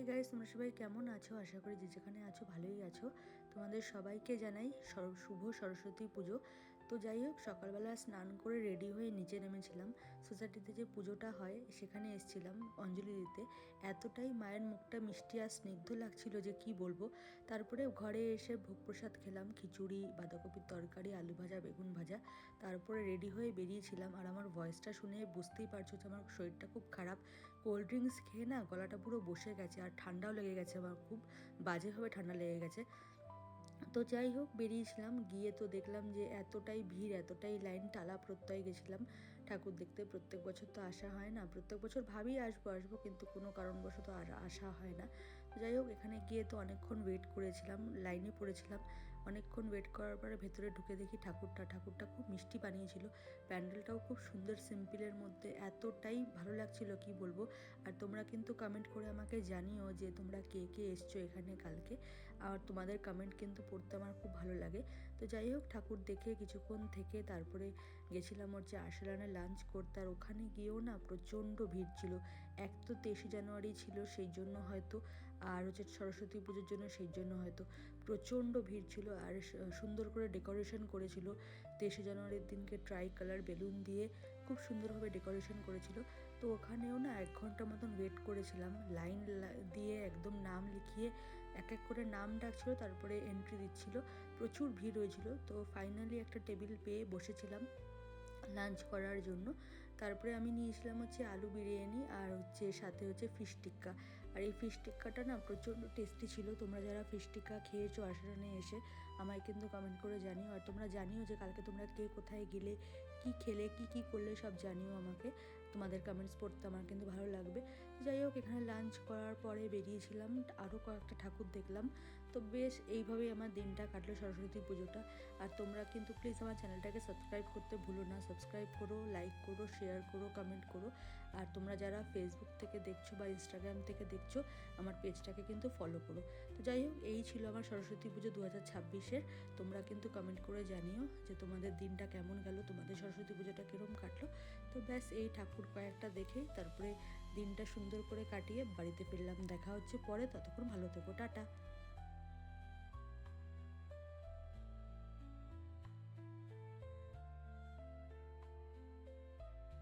Hi guys, তোমরা সবাই কেমন আছো? আশা করি যে যেখানে আছো ভালোই আছো। তোমাদের সবাইকে জানাই শুভ সরস্বতী পুজো। তো যাই হোক, সকালবেলা স্নান করে রেডি হয়ে নিচে নেমেছিলাম। সোসাইটিতে যে পুজোটা হয় সেখানে এসেছিলাম অঞ্জলি দিতে। এতটাই মায়ের মুখটা মিষ্টি আর স্নিগ্ধ লাগছিল যে কি বলবো। তারপরে ঘরে এসে ভোগ প্রসাদ খেলাম, খিচুড়ি, বাঁধাকপির তরকারি, আলু ভাজা, বেগুন ভাজা। তারপরে রেডি হয়ে বেরিয়েছিলাম। আর আমার ভয়েসটা শুনে বুঝতেই পারছো যে আমার শরীরটা খুব খারাপ। কোল্ড ড্রিঙ্কস খেয়ে না গলাটা পুরো বসে গেছে, আর ঠান্ডাও লেগে গেছে, আমার খুব বাজেভাবে ঠান্ডা লেগে গেছে। তো যাই হোক, বেরিয়েছিলাম। গিয়ে তো দেখলাম যে এতটাই ভিড়, এতটাই লাইন, টালা প্রত্যয় গেছিলাম ঠাকুর দেখতে। প্রত্যেক বছর তো আসা হয় না, প্রত্যেক বছর ভাবি আসবো আসবো, কিন্তু কোনো কারণবশত আর আসা হয় না। তো যাই হোক, এখানে গিয়ে তো অনেকক্ষণ ওয়েট করেছিলাম, লাইনে পড়েছিলাম। অনেকক্ষণ ওয়েট করার পরে ভেতরে ঢুকে দেখি ঠাকুরটা খুব মিষ্টি বানিয়েছিল। প্যান্ডেলটাও খুব সুন্দর, সিম্পলের মধ্যে এতটাই ভালো লাগছিল কি বলবো। আর তোমরা কিন্তু কমেন্ট করে আমাকে জানিও যে তোমরা কে কে এসছো এখানে কালকে। আর তোমাদের কমেন্ট কিন্তু পড়তে আমার খুব ভালো লাগে। তো যাই হোক, ঠাকুর দেখে কিছুক্ষণ থেকে তারপরে গেছিলাম হচ্ছে আরসালানে লাঞ্চ করতে। আর ওখানে গিয়েও না প্রচণ্ড ভিড় ছিল। এক তো 23শে জানুয়ারি ছিল, সেই জন্য হয়তো, আর হচ্ছে সরস্বতী পুজোর জন্য, সেই জন্য হয়তো প্রচণ্ড ভিড় ছিল। আর সুন্দর করে ডেকোরেশন করেছিল 23শে জানুয়ারির দিনকে, ট্রাই কালার বেলুন দিয়ে খুব সুন্দরভাবে ডেকোরেশন করেছিল। তো ওখানেও না 1 ঘন্টা মতন ওয়েট করেছিলাম, লাইন দিয়ে একদম নাম লিখিয়ে এক এক করে নাম ডাকছিল, তারপরে এন্ট্রি দিচ্ছিল। প্রচুর ভিড় হয়েছিল। তো ফাইনালি একটা টেবিল পেয়ে বসেছিলাম লাঞ্চ করার জন্য। তারপরে আমি নিয়েছিলাম হচ্ছে আলু বিরিয়ানি, আর হচ্ছে সাথে হচ্ছে ফিশ টিক্কা। আর এই ফিশ টিক্কাটা না প্রচণ্ড টেস্টি ছিল। তোমরা যারা ফিশ টিক্কা খেয়েছো আসানে এসে আমায় কিন্তু কমেন্ট করে জানিও। আর তোমরা জানিও যে কালকে তোমরা কে কোথায় গেলে, কি খেলে, কি করলে, সব জানিও আমাকে। তোমাদের কমেন্টস পড়তে আমার কিন্তু ভালো লাগবে। যাই হোক, এখানে লাঞ্চ করার পরে বেরিয়েছিলাম, আরও কয়েকটা ঠাকুর দেখলাম। তো বেশ এইভাবেই আমার দিনটা কাটলো সরস্বতী পুজোটা। আর তোমরা কিন্তু প্লিজ আমার চ্যানেলটাকে সাবস্ক্রাইব করতে ভুলো না। সাবস্ক্রাইব করো, লাইক করো, শেয়ার করো, কমেন্ট করো। আর তোমরা যারা ফেসবুক থেকে দেখছো বা ইনস্টাগ্রাম থেকে দেখছো, আমার পেজটাকে কিন্তু ফলো করো। তো যাই হোক, এই ছিল আমার সরস্বতী পুজো 2026-এর। তোমরা কিন্তু কমেন্ট করে জানিও যে তোমাদের দিনটা কেমন গেল, তোমাদের সরস্বতী পুজোটা কীরকম কাটলো। তো ব্যাস এই ঠাকুর কয়েকটা দেখে তারপরে দিনটা সুন্দর করে কাটিয়ে বাড়িতে ফিরলাম। দেখা হচ্ছে পরে, ততক্ষণ ভালো থেকো, টাটা।